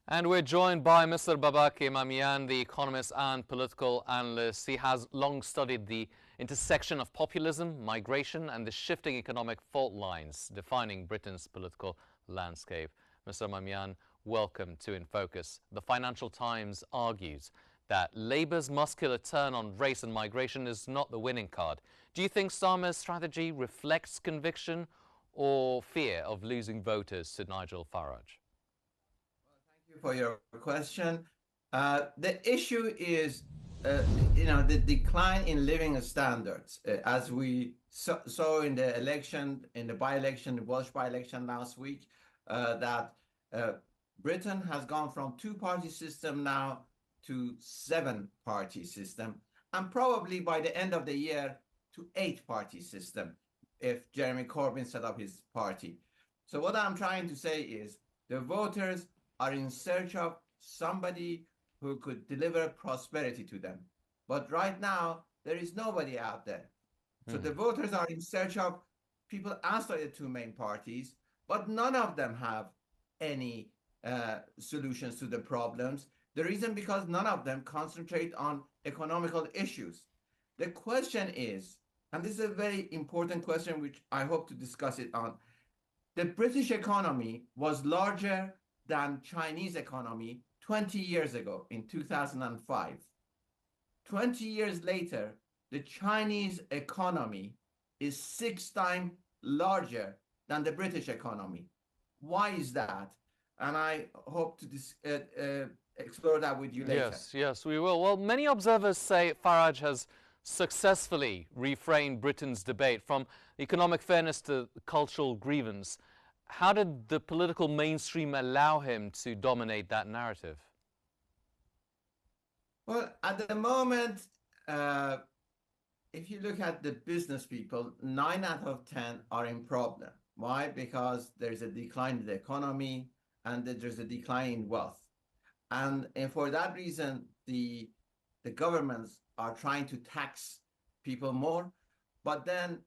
And we're joined by Mr. Babak Imamian, the economist and political analyst. He has long studied the intersection of populism, migration, and the shifting economic fault lines defining Britain's political landscape. Mr. Imamian, welcome to In Focus. The Financial Times argues that Labour's muscular turn on race and migration is not the winning card. Do you think Starmer's strategy reflects conviction or fear of losing voters to Nigel Farage? For your question. The issue is, the decline in living standards, as we saw in the election, in the by-election, the Welsh by-election last week, that Britain has gone from two-party system now to seven-party system, and probably by the end of the year to eight-party system if Jeremy Corbyn set up his party. So what I'm trying to say is the voters are in search of somebody who could deliver prosperity to them. But right now, there is nobody out there. So the voters are in search of people outside the two main parties, but none of them have any solutions to the problems. The reason because none of them concentrate on economical issues. The question is, and this is a very important question which I hope to discuss it on, the British economy was larger than Chinese economy 20 years ago in 2005. 20 years later, the Chinese economy is 6 times larger than the British economy. Why is that? And I hope to explore that with you later. Yes, we will. Well, many observers say Farage has successfully reframed Britain's debate from economic fairness to cultural grievance. How did the political mainstream allow him to dominate that narrative? Well, at the moment, if you look at the business people, 9 out of 10 are in problem. Why? Because there's a decline in the economy and there's a decline in wealth. And for that reason, the governments are trying to tax people more, but then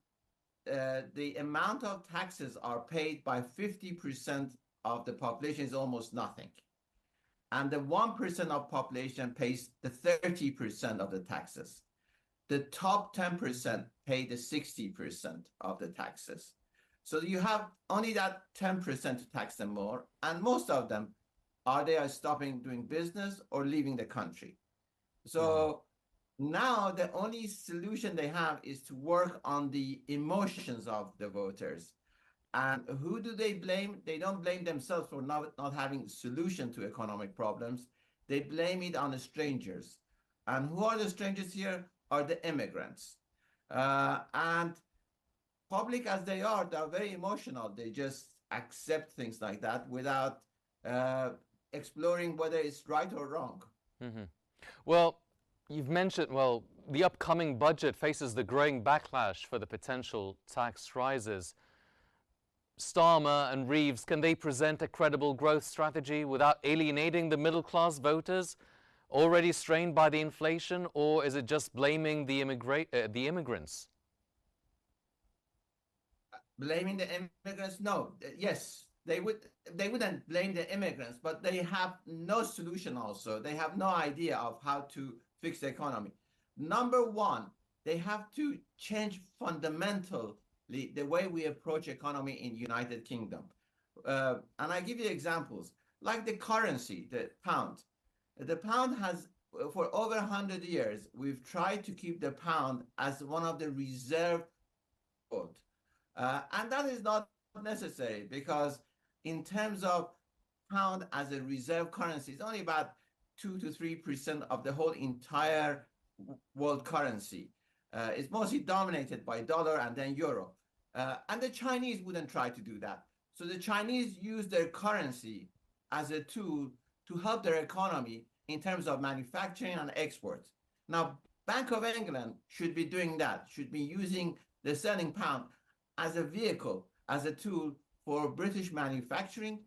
the amount of taxes are paid by 50% of the population is almost nothing. And the 1% of population pays the 30% of the taxes. The top 10% pay the 60% of the taxes. So you have only that 10% to tax them more, and most of them are stopping doing business or leaving the country. So now the only solution they have is to work on the emotions of the voters. And who do they blame? They don't blame themselves for not having a solution to economic problems. They blame it on the strangers. And who are the strangers here? Are the immigrants. And public as they are, they're very emotional. They just accept things like that without exploring whether it's right or wrong. Well, you've mentioned, the upcoming budget faces the growing backlash for the potential tax rises. Starmer and Reeves, can they present a credible growth strategy without alienating the middle-class voters already strained by the inflation, or is it just blaming the immigrants? Blaming the immigrants? No. Yes, they wouldn't blame the immigrants, but they have no solution also. They have no idea of how to fix the economy. Number one, they have to change fundamentally the way we approach economy in United Kingdom. And I give you examples, like the currency, the pound. The pound has, for over 100 years, we've tried to keep the pound as one of the reserve gold. And that is not necessary because in terms of pound as a reserve currency, it's only about 2 to 3% of the whole entire world currency. It's mostly dominated by dollar and then euro. And the Chinese wouldn't try to do that. So the Chinese use their currency as a tool to help their economy in terms of manufacturing and exports. Now, Bank of England should be doing that, should be using the sterling pound as a vehicle, as a tool for British manufacturing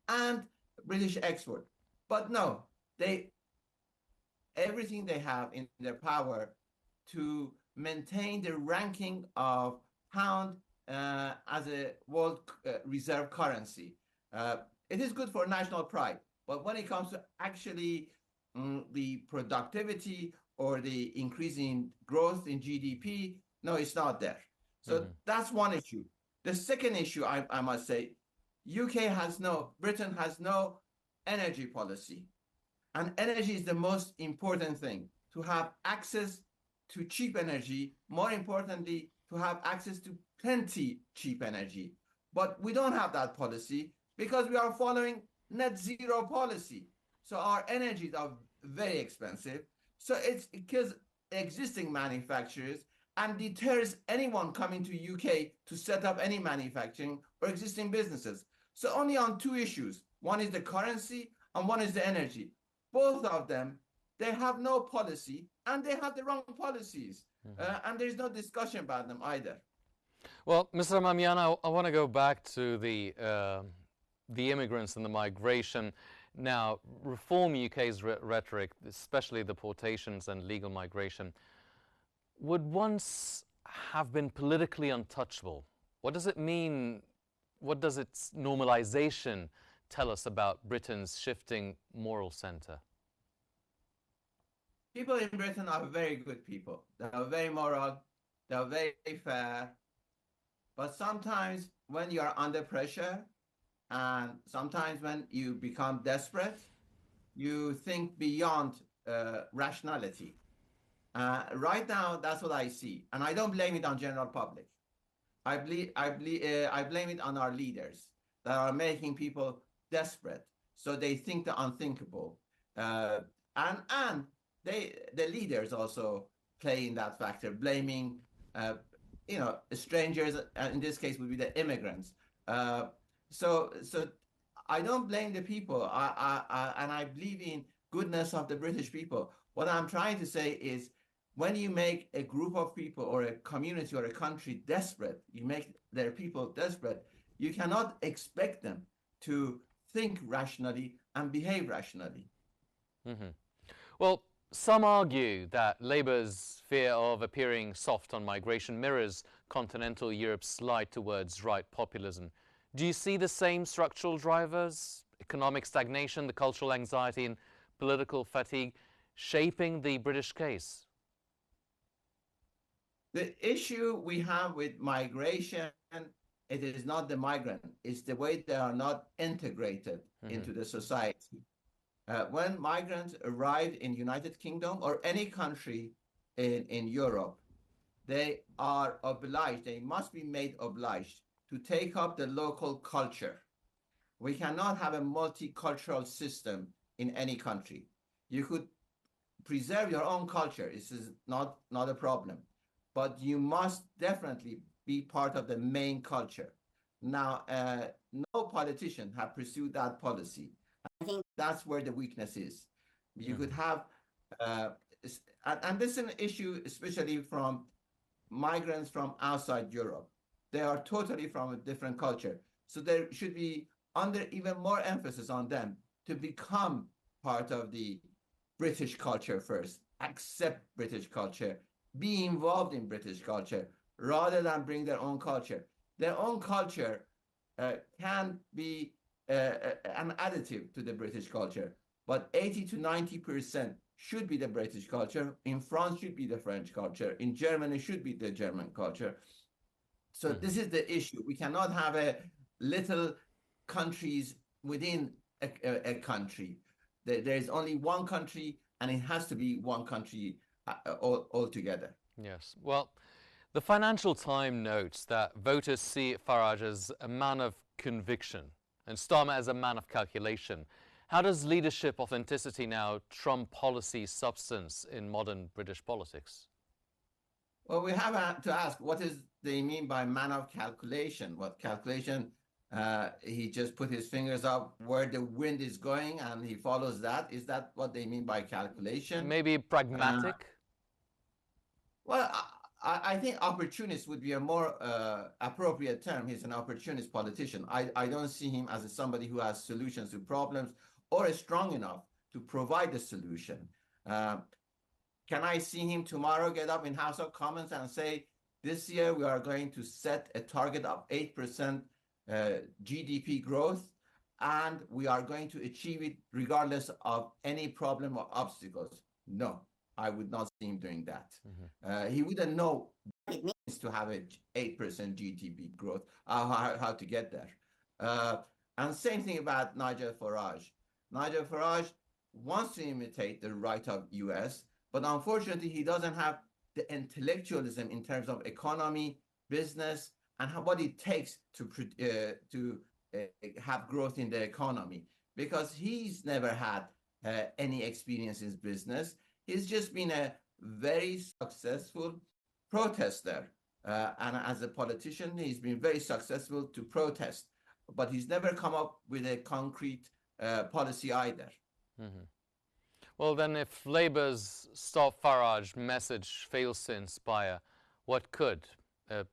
and British export. But no, everything they have in their power to maintain the ranking of pound as a world reserve currency. It is good for national pride. But when it comes to actually the productivity or the increasing growth in GDP, no, it's not there. So that's one issue. The second issue, I must say, Britain has no energy policy. And energy is the most important thing. To have access to cheap energy, more importantly, to have access to plenty cheap energy. But we don't have that policy because we are following net zero policy. So our energies are very expensive. So it's because existing manufacturers and deters anyone coming to UK to set up any manufacturing or existing businesses. So only on two issues. One is the currency and one is the energy. Both of them, they have no policy and they have the wrong policies. And there's no discussion about them either. Well, Mr. Mamian, I want to go back to the immigrants and the migration. Now, Reform UK's rhetoric, especially deportations and legal migration, would once have been politically untouchable. What does it mean? What does its normalization tell us about Britain's shifting moral center? People in Britain are very good people. They are very moral. They are very fair. But sometimes when you are under pressure and sometimes when you become desperate, you think beyond rationality. Right now, that's what I see. And I don't blame it on general public. I blame it on our leaders that are making people desperate. So they think the unthinkable. And the leaders also play in that factor, blaming strangers, in this case would be the immigrants. So I don't blame the people, and I believe in goodness of the British people. What I'm trying to say is, when you make a group of people or a community or a country desperate, you make their people desperate, you cannot expect them to think rationally and behave rationally. Well, some argue that Labour's fear of appearing soft on migration mirrors continental Europe's slide towards right populism. Do you see the same structural drivers, economic stagnation, the cultural anxiety and political fatigue, shaping the British case? The issue we have with migration, it is not the migrant, it's the way they are not integrated into the society. When migrants arrive in United Kingdom or any country in Europe, they are obliged, they must be made obliged to take up the local culture. We cannot have a multicultural system in any country. You could preserve your own culture. This is not a problem. But you must definitely be part of the main culture. Now, no politician have pursued that policy. I think that's where the weakness is. You could have, and this is an issue especially from migrants from outside Europe. They are totally from a different culture. So there should be even more emphasis on them to become part of the British culture first, accept British culture, be involved in British culture, rather than bring their own culture. Their own culture can be an additive to the British culture, but 80 to 90% should be the British culture. In France should be the French culture. In Germany should be the German culture. So this is the issue. We cannot have a little countries within a country. There is only one country, and it has to be one country altogether. Yes. Well, the Financial Times notes that voters see Farage as a man of conviction and Starmer as a man of calculation. How does leadership authenticity now trump policy substance in modern British politics? Well, we have to ask, what does they mean by man of calculation? What calculation? He just put his fingers up where the wind is going and he follows that. Is that what they mean by calculation? Maybe pragmatic? Well, I think opportunist would be a more appropriate term. He's an opportunist politician. I don't see him as somebody who has solutions to problems or is strong enough to provide the solution. Can I see him tomorrow get up in House of Commons and say, this year we are going to set a target of 8% GDP growth, and we are going to achieve it regardless of any problem or obstacles. No, I would not see him doing that. He wouldn't know what it means to have an 8% GDP growth, how to get there. And same thing about Nigel Farage. Nigel Farage wants to imitate the right of US, but unfortunately, he doesn't have the intellectualism in terms of economy, business, and what it takes to have growth in the economy, because he's never had any experience in business. He's just been a very successful protester. And as a politician, he's been very successful to protest, but he's never come up with a concrete policy either. Well, then, if Labour's Stop Farage message fails to inspire, what could?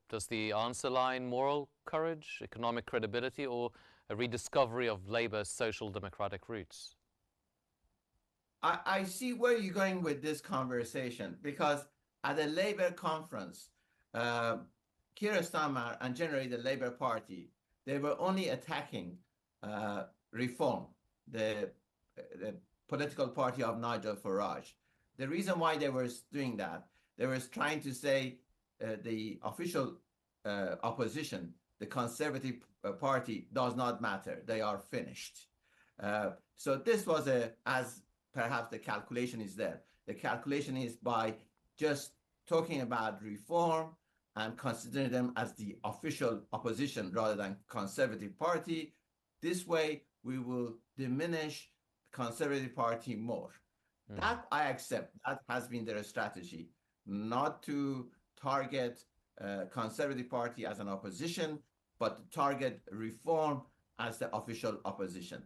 Does the answer lie in moral courage, economic credibility, or a rediscovery of Labour's social democratic roots? I see where you're going with this conversation, because at a Labour conference, Keir Starmer and generally the Labour Party, they were only attacking reform, the political party of Nigel Farage. The reason why they were doing that, they were trying to say the official opposition, the Conservative Party, does not matter. They are finished. So this was as perhaps the calculation is there. The calculation is by just talking about reform and considering them as the official opposition rather than Conservative Party. This way, we will diminish the Conservative Party more. That I accept. That has been their strategy, not to target Conservative Party as an opposition, but to target reform as the official opposition.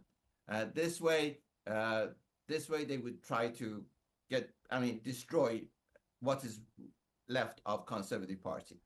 This way, they would try to destroy what is left of Conservative Party.